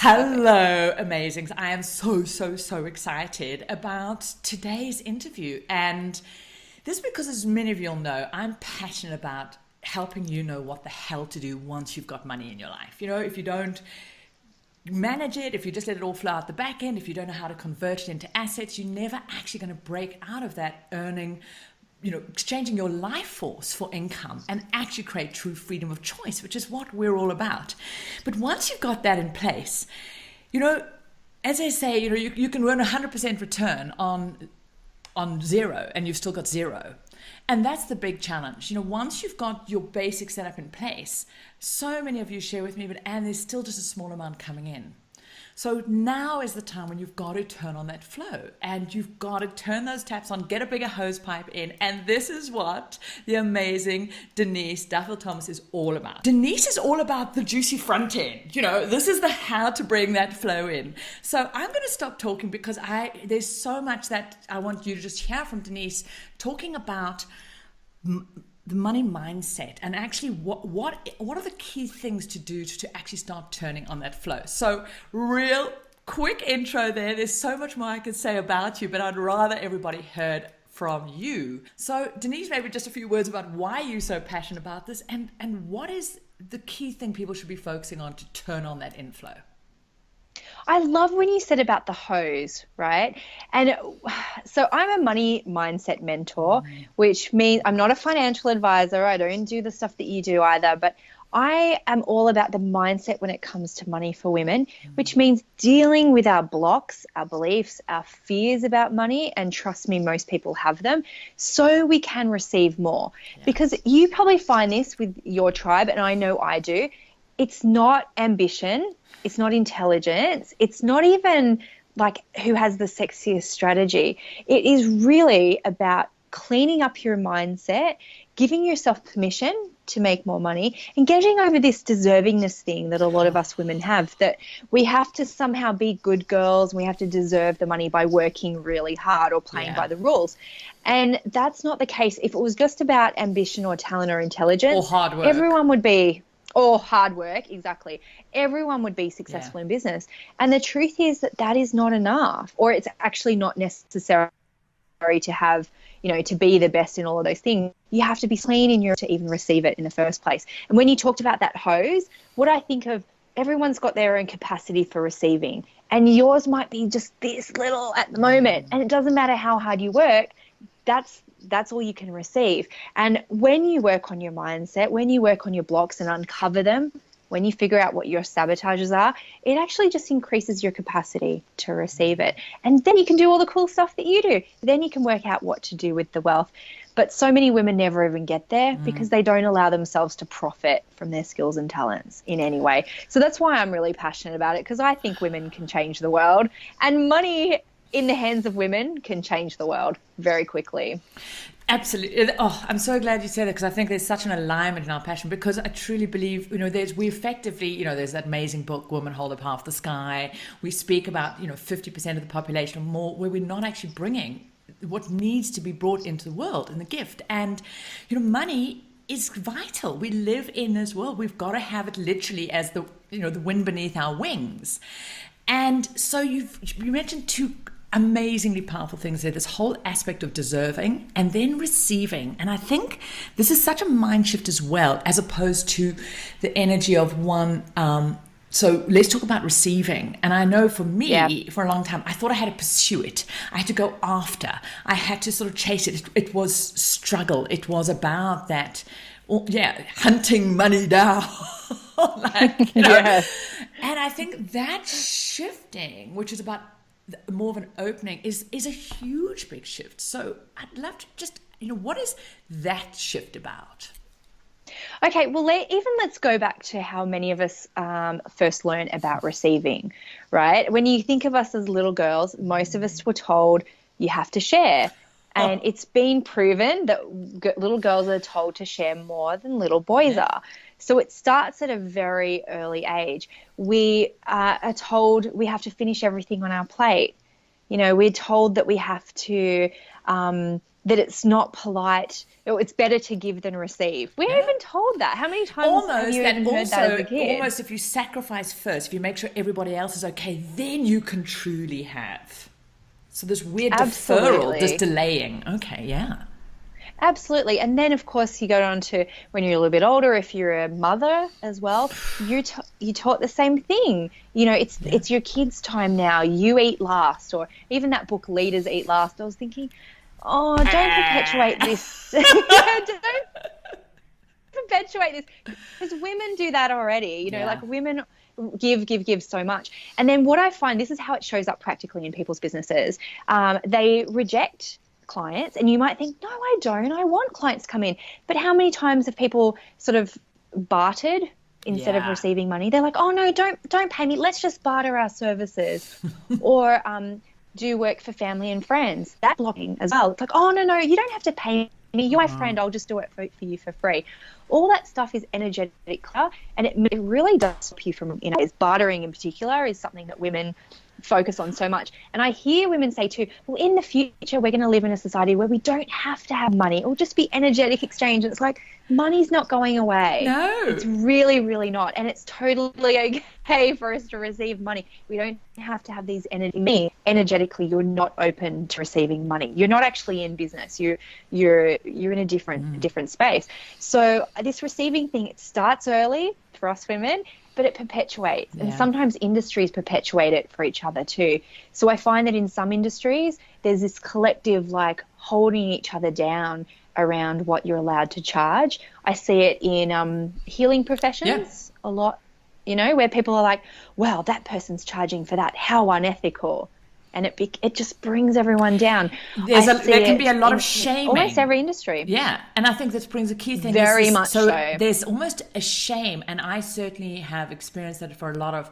Hello, amazings. I am so excited about today's interview. And this is because, as many of you'll know, I'm passionate about helping you know what the hell to do once you've got money in your life. You know, if you don't manage it, if you just let it all flow out the back end, if you don't know how to convert it into assets, you're never actually going to break out of that earning, exchanging your life force for income and actually create true freedom of choice, which is what we're all about. But once you've got that in place, as they say, you can earn 100% return on zero and you've still got zero. And that's the big challenge. Once you've got your basic setup in place, so many of you share with me, and there's still just a small amount coming in. So now is the time when you've got to turn on that flow and you've got to turn those taps on, get a bigger hose pipe in. And this is what the amazing Denise Duffield Thomas is all about. Denise is all about the juicy front end. This is the how to bring that flow in. So I'm going to stop talking because there's so much that I want you to just hear from Denise talking about the money mindset and actually what are the key things to do to actually start turning on that flow. So real quick intro there. There's so much more I could say about you, but I'd rather everybody heard from you. So Denise, maybe just a few words about why you're so passionate about this and what is the key thing people should be focusing on to turn on that inflow. I love when you said about the hose, right? And so I'm a money mindset mentor, which means I'm not a financial advisor. I don't do the stuff that you do either, but I am all about the mindset when it comes to money for women, which means dealing with our blocks, our beliefs, our fears about money. And trust me, most people have them, so we can receive more. Yeah. Because you probably find this with your tribe, and I know I do. It's not ambition. It's not intelligence. It's not even like who has the sexiest strategy. It is really about cleaning up your mindset, giving yourself permission to make more money, and getting over this deservingness thing that a lot of us women have, that we have to somehow be good girls. We have to deserve the money by working really hard or playing by the rules. And that's not the case. If it was just about ambition or talent or intelligence, or hard work, everyone would be... Or hard work, exactly. Everyone would be successful in business. And the truth is that is not enough, or it's actually not necessary to have, to be the best in all of those things. You have to be clean in your to even receive it in the first place. And when you talked about that hose, what I think of, everyone's got their own capacity for receiving, and yours might be just this little at the moment. And it doesn't matter how hard you work, that's all you can receive. And when you work on your mindset, when you work on your blocks and uncover them, when you figure out what your sabotages are, it actually just increases your capacity to receive it. And then you can do all the cool stuff that you do. Then you can work out what to do with the wealth. But so many women never even get there because they don't allow themselves to profit from their skills and talents in any way. So that's why I'm really passionate about it, because I think women can change the world, and money in the hands of women can change the world very quickly. Absolutely. Oh, I'm so glad you said that, because I think there's such an alignment in our passion, because I truly believe, we effectively, there's that amazing book, Women Hold Up Half the Sky. We speak about, 50% of the population or more, where we're not actually bringing what needs to be brought into the world and the gift. And, money is vital. We live in this world. We've got to have it literally as the wind beneath our wings. And so you mentioned two amazingly powerful things there, this whole aspect of deserving and then receiving. And I think this is such a mind shift as well, as opposed to the energy of one. So let's talk about receiving. And I know for me, for a long time, I thought I had to pursue it. I had to go after. I had to sort of chase it. It was struggle. It was about that, hunting money down. And I think that shifting, which is about more of an opening, is a huge, big shift. So I'd love to just, what is that shift about? Okay, well, let's go back to how many of us first learn about receiving, right? When you think of us as little girls, most of us were told you have to share. And it's been proven that little girls are told to share more than little boys are. So it starts at a very early age. We are told we have to finish everything on our plate. We're told that we have to that it's not polite, or it's better to give than receive. We're even told that. How many times have you even heard that as a kid? Almost if you sacrifice first, if you make sure everybody else is okay, then you can truly have. So this weird deferral, this delaying. Okay, yeah. Absolutely. And then, of course, you go on to when you're a little bit older, if you're a mother as well, you taught the same thing. You know, it's your kids' time now. You eat last. Or even that book, Leaders Eat Last. I was thinking, oh, don't perpetuate this. Don't perpetuate this. Because women do that already. You know, like women give so much. And then what I find, this is how it shows up practically in people's businesses. They reject clients, and you might think, no, I don't. I want clients to come in. But how many times have people sort of bartered instead of receiving money? They're like, oh, no, don't pay me. Let's just barter our services. Or do work for family and friends. That's blocking as well. It's like, oh, no, you don't have to pay me. You're my friend. I'll just do it for you for free. All that stuff is energetic, and it really does stop you from, bartering in particular is something that women focus on so much. And I hear women say too, well, in the future, we're going to live in a society where we don't have to have money. It'll just be energetic exchange. And it's like, money's not going away. No. It's really, really not. And it's totally okay for us to receive money. We don't have to have these energetically, you're not open to receiving money. You're not actually in business. You're in a different space. So this receiving thing, it starts early for us women, but it perpetuates. And sometimes industries perpetuate it for each other too. So I find that in some industries, there's this collective like holding each other down around what you're allowed to charge. I see it in healing professions a lot, where people are like, well, that person's charging for that. How unethical. And it just brings everyone down. There can be a lot of shaming. Almost every industry. Yeah, and I think this brings a key thing. Very much so. There's almost a shame, and I certainly have experienced that for a lot of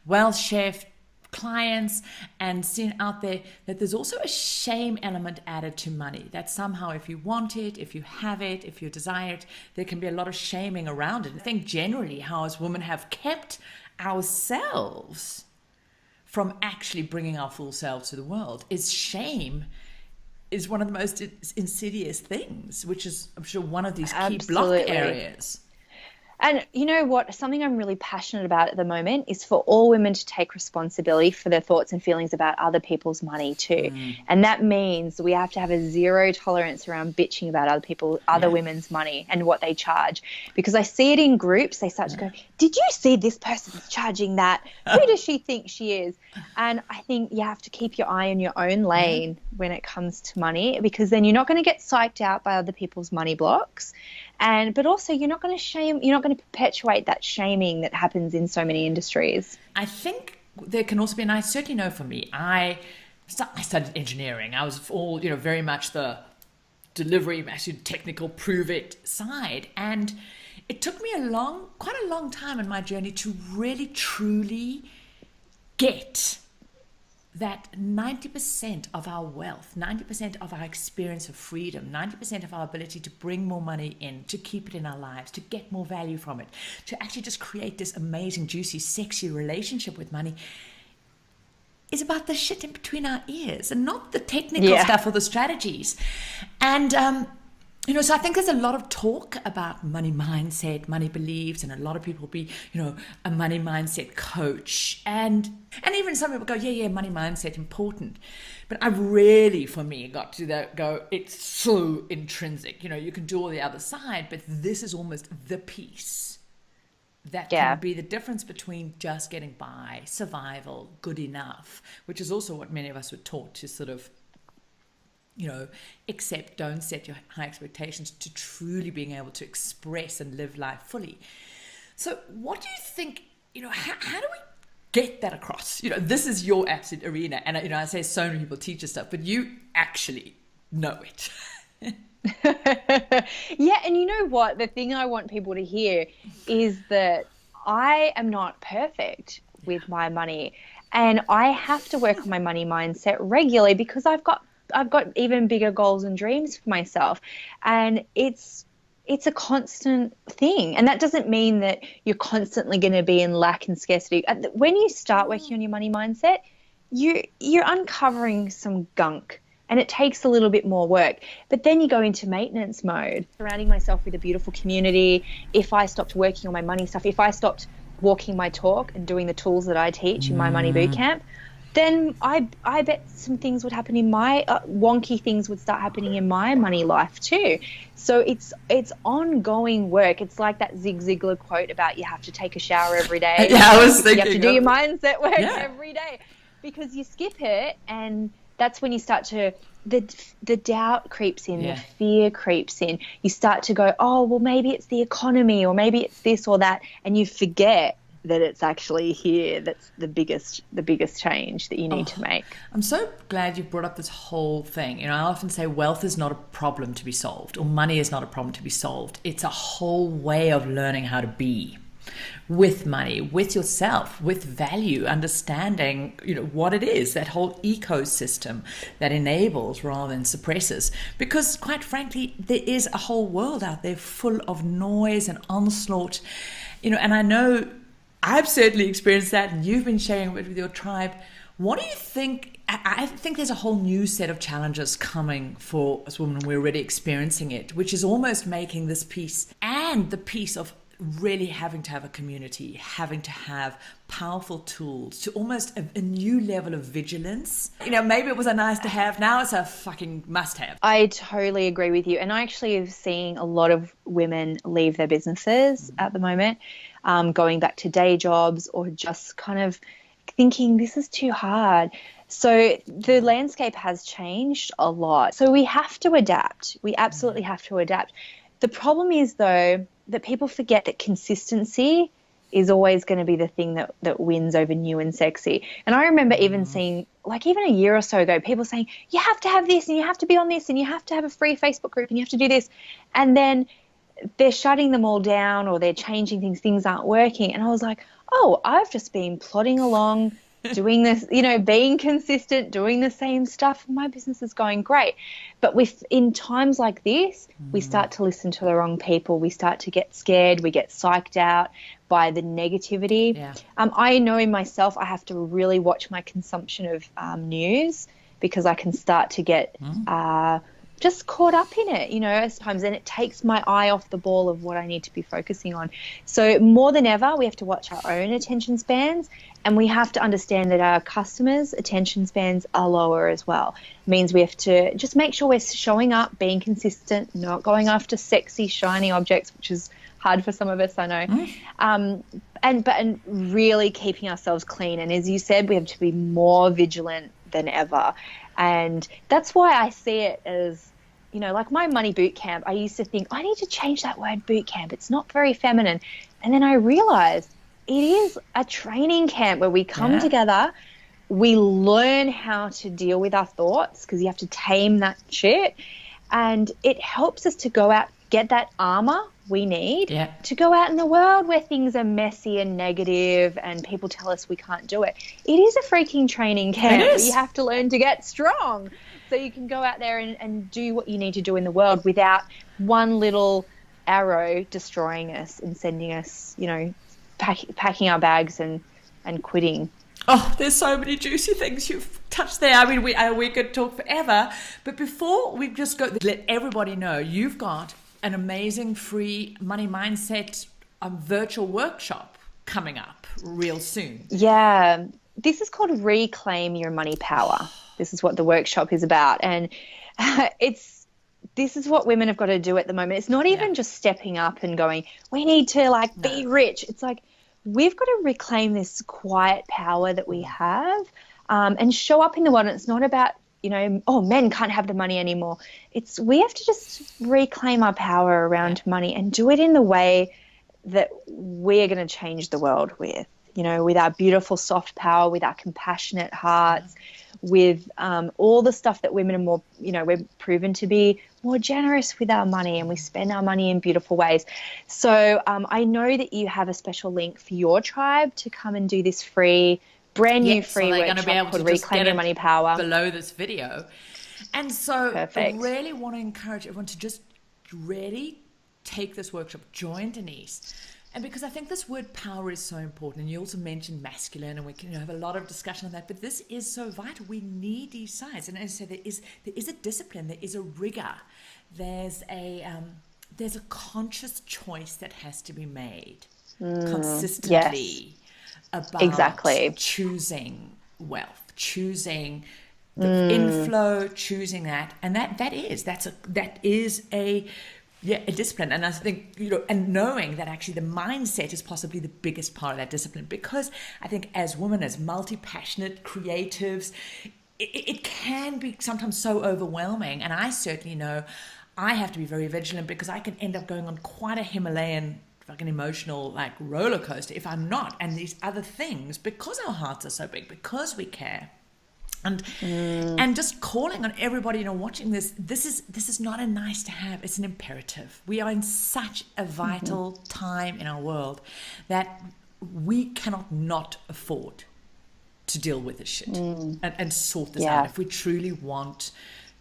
well-chef clients and seen out there that there's also a shame element added to money. That somehow if you want it, if you have it, if you desire it, there can be a lot of shaming around it. I think generally how as women have kept ourselves from actually bringing our full selves to the world is shame is one of the most insidious things, which is, I'm sure, one of these key block areas. And you know what? Something I'm really passionate about at the moment is for all women to take responsibility for their thoughts and feelings about other people's money too. And that means we have to have a zero tolerance around bitching about other women's money and what they charge. Because I see it in groups. They start to go, did you see this person's charging that? Who does she think she is? And I think you have to keep your eye in your own lane when it comes to money, because then you're not going to get psyched out by other people's money blocks. But also you're not going to perpetuate that shaming that happens in so many industries. I think there can also be, and I certainly know for me, I studied engineering. I was all, very much the delivery, actually technical, prove it side. And it took me quite a long time in my journey to really, truly get that 90% of our wealth, 90% of our experience of freedom, 90% of our ability to bring more money in, to keep it in our lives, to get more value from it, to actually just create this amazing, juicy, sexy relationship with money is about the shit in between our ears and not the technical stuff or the strategies. And, so I think there's a lot of talk about money mindset, money beliefs, and a lot of people will be, a money mindset coach. And even some people go, money mindset important. But I really, for me, got to go, it's so intrinsic. You can do all the other side, but this is almost the piece that can be the difference between just getting by, survival, good enough, which is also what many of us were taught to sort of, accept, don't set your high expectations, to truly being able to express and live life fully. So what do you think, how do we get that across? This is your absolute arena. And, I say so many people teach us stuff, but you actually know it. Yeah. And you know what? The thing I want people to hear is that I am not perfect with my money, and I have to work on my money mindset regularly because I've got even bigger goals and dreams for myself. And it's a constant thing. And that doesn't mean that you're constantly going to be in lack and scarcity. When you start working on your money mindset, you're uncovering some gunk and it takes a little bit more work. But then you go into maintenance mode, surrounding myself with a beautiful community. If I stopped working on my money stuff, if I stopped walking my talk and doing the tools that I teach in my money boot camp, then I bet some things would happen in my wonky things would start happening in my money life too. So it's ongoing work. It's like that Zig Ziglar quote about you have to take a shower every day. Yeah, I was thinking you have to do your mindset work every day, because you skip it, and that's when you start to the doubt creeps in, the fear creeps in. You start to go, oh, well, maybe it's the economy, or maybe it's this or that, and you forget that it's actually here that's the biggest change that you need to make. I'm so glad you brought up this whole thing. You know, I often say wealth is not a problem to be solved, or money is not a problem to be solved. It's a whole way of learning how to be with money, with yourself, with value, understanding, you know, what it is, that whole ecosystem that enables rather than suppresses. Because quite frankly, there is a whole world out there full of noise and onslaught, you know, and I know I've certainly experienced that, and you've been sharing it with your tribe. What do you think? I think there's a whole new set of challenges coming for us women. We're already experiencing it, which is almost making this piece and the piece of really having to have a community, having to have powerful tools, to almost a new level of vigilance. You know, maybe it was a nice to have, now it's a fucking must have. I totally agree with you. And I actually have seen a lot of women leave their businesses at the moment, going back to day jobs, or just kind of thinking this is too hard. So the landscape has changed a lot. So we have to adapt. We absolutely have to adapt. The problem is, though, that people forget that consistency is always going to be the thing that wins over new and sexy. And I remember even seeing, like even a year or so ago, people saying, you have to have this, and you have to be on this, and you have to have a free Facebook group, and you have to do this. And then they're shutting them all down, or they're changing things aren't working. And I was like, oh, I've just been plodding along, doing this, you know, being consistent, doing the same stuff. My business is going great. But in times like this, we start to listen to the wrong people. We start to get scared. We get psyched out by the negativity. Yeah. I know in myself, I have to really watch my consumption of news, because I can start to get just caught up in it, you know, sometimes, and it takes my eye off the ball of what I need to be focusing on. So more than ever, we have to watch our own attention spans, and we have to understand that our customers' attention spans are lower as well. It means we have to just make sure we're showing up, being consistent, not going after sexy, shiny objects, which is hard for some of us, I know, and really keeping ourselves clean. And as you said, we have to be more vigilant than ever. And that's why I see it as, you know, like my money boot camp, I used to think, I need to change that word boot camp. It's not very feminine. And then I realized it is a training camp where we come together, we learn how to deal with our thoughts, because you have to tame that shit. And it helps us to go out, get that armor we need to go out in the world where things are messy and negative and people tell us we can't do it. It is a freaking training camp. It is. You have to learn to get strong so you can go out there and do what you need to do in the world without one little arrow destroying us and sending us, you know, packing our bags and quitting. Oh, there's so many juicy things you've touched there. I mean, we could talk forever. But before we just go, let everybody know you've got an amazing free money mindset virtual workshop coming up real soon. Yeah, this is called Reclaim Your Money Power. This is what the workshop is about. And this is what women have got to do at the moment. It's not even just stepping up and going, we need to be rich. It's like, we've got to reclaim this quiet power that we have and show up in the world. And it's not about, you know, oh, men can't have the money anymore. We have to just reclaim our power around money and do it in the way that we're going to change the world with, you know, with our beautiful soft power, with our compassionate hearts, with all the stuff that women are more, you know, we're proven to be more generous with our money, and we spend our money in beautiful ways. So I know that you have a special link for your tribe to come and do this brand new free workshop called Reclaim Your Money Power below this video. And so I really want to encourage everyone to just really take this workshop, join Denise, And because I think this word power is so important, and you also mentioned masculine, and we can have a lot of discussion on that, but this is so vital. We need these sides. And as I say, there is a discipline, there is a rigor, there's a conscious choice that has to be made consistently about choosing wealth, choosing the inflow, choosing that. And that is a discipline. And I think, and knowing that actually the mindset is possibly the biggest part of that discipline, because I think as women, as multi-passionate creatives, it can be sometimes so overwhelming. And I certainly know I have to be very vigilant, because I can end up going on quite a Himalayan, fucking emotional, like, roller coaster if I'm not. And these other things, because our hearts are so big, because we care. And just calling on everybody, watching this is not a nice to have, it's an imperative. We are in such a vital time in our world that we cannot not afford to deal with this shit and sort this out if we truly want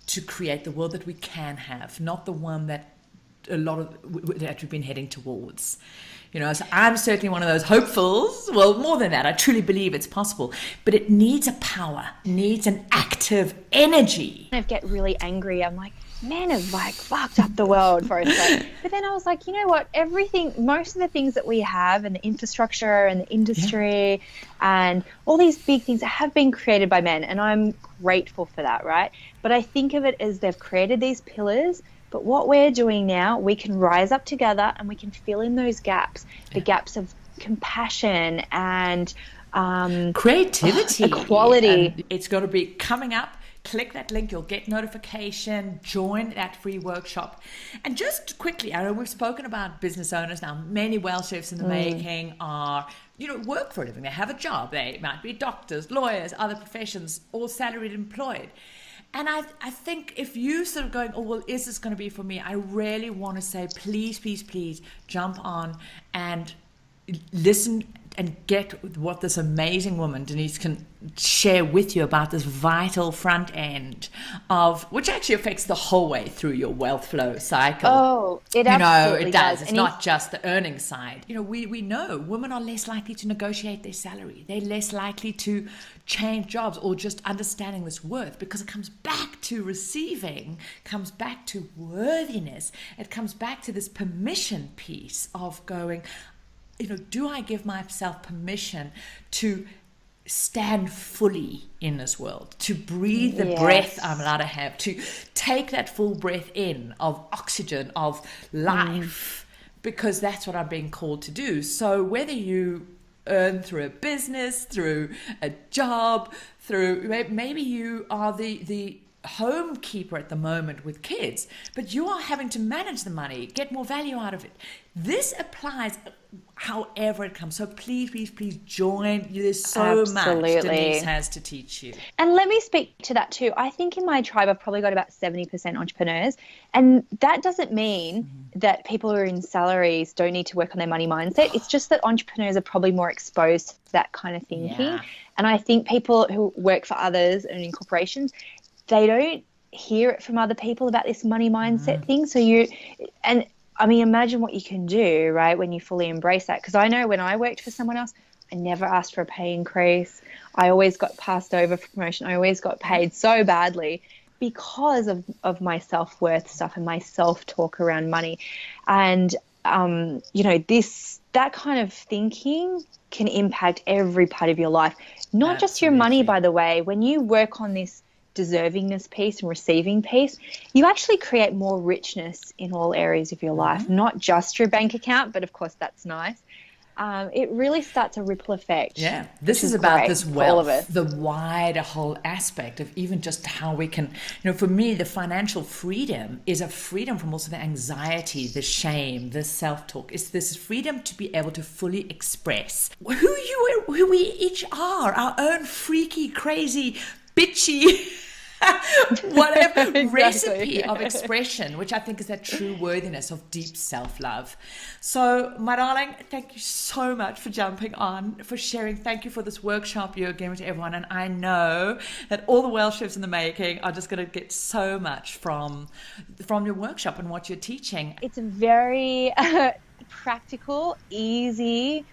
to create the world that we can have, not the one that that we've been heading towards. So I'm certainly one of those hopefuls. Well, more than that, I truly believe it's possible, but it needs a power, needs an active energy. I get really angry. I'm like, men have fucked up the world for a second. But then I was like, you know what? Most of the things that we have, and the infrastructure and the industry and all these big things have been created by men, and I'm grateful for that, right? But I think of it as they've created these pillars. But what we're doing now, we can rise up together and we can fill in those gaps, the gaps of compassion and creativity, equality. And it's got to be coming up. Click that link, you'll get notification, join that free workshop. And just quickly, I know we've spoken about business owners now. Many well chefs in the making are, work for a living. They have a job. They might be doctors, lawyers, other professions, all salaried employed. And I think if you sort of going, oh, well, is this going to be for me? I really want to say, please, please, please jump on and listen and get what this amazing woman, Denise, can share with you about this vital front end of, which actually affects the whole way through your wealth flow cycle. Oh, it absolutely it does. It's and not just the earning side. We know women are less likely to negotiate their salary. They're less likely to change jobs or just understanding this worth, because it comes back to receiving, comes back to worthiness. It comes back to this permission piece of going, do I give myself permission to stand fully in this world, to breathe the breath I'm allowed to have, to take that full breath in of oxygen, of life, because that's what I'm being called to do. So whether you earn through a business, through a job, through maybe you are the home keeper at the moment with kids, but you are having to manage the money, get more value out of it. This applies however it comes. So please, please, please join. There's so much Denise has to teach you. And let me speak to that too. I think in my tribe, I've probably got about 70% entrepreneurs. And that doesn't mean that people who are in salaries don't need to work on their money mindset. It's just that entrepreneurs are probably more exposed to that kind of thinking. Yeah. And I think people who work for others and in corporations, they don't hear it from other people about this money mindset thing. So imagine what you can do, right, when you fully embrace that. Because I know when I worked for someone else, I never asked for a pay increase. I always got passed over for promotion. I always got paid so badly because of my self-worth stuff and my self-talk around money. And, that kind of thinking can impact every part of your life, not just your money, by the way. When you work on this deservingness piece and receiving piece, you actually create more richness in all areas of your life, not just your bank account, but of course that's nice. It really starts a ripple effect. Yeah, this is about this wealth, the wider whole aspect of even just how we can, for me, the financial freedom is a freedom from also the anxiety, the shame, the self-talk. It's this freedom to be able to fully express who we each are, our own freaky, crazy, bitchy, whatever recipe of expression, which I think is that true worthiness of deep self-love. So, my darling, thank you so much for jumping on, for sharing. Thank you for this workshop you're giving to everyone. And I know that all the Welsh chefs in the making are just going to get so much from your workshop and what you're teaching. It's very practical, easy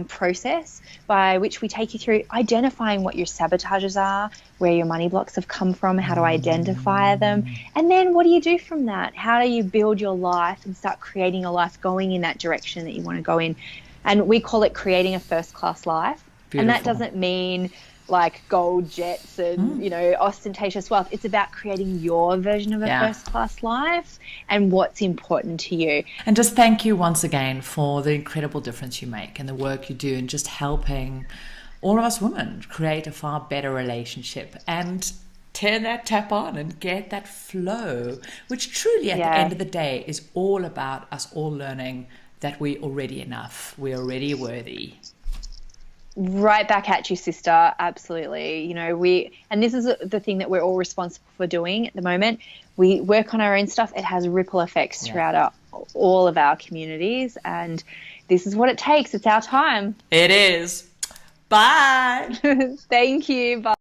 process by which we take you through identifying what your sabotages are, where your money blocks have come from, how to identify them, and then what do you do from that? How do you build your life and start creating a life going in that direction that you want to go in? And we call it creating a first-class life. Beautiful. And that doesn't mean like gold jets and, ostentatious wealth. It's about creating your version of a first-class life and what's important to you. And just thank you once again for the incredible difference you make and the work you do and just helping all of us women create a far better relationship and turn that tap on and get that flow, which truly at the end of the day is all about us all learning that we're already enough. We're already worthy. Right back at you, sister. Absolutely. And this is the thing that we're all responsible for doing at the moment. We work on our own stuff. It has ripple effects throughout all of our communities. And this is what it takes. It's our time. It is. Bye. Thank you. Bye.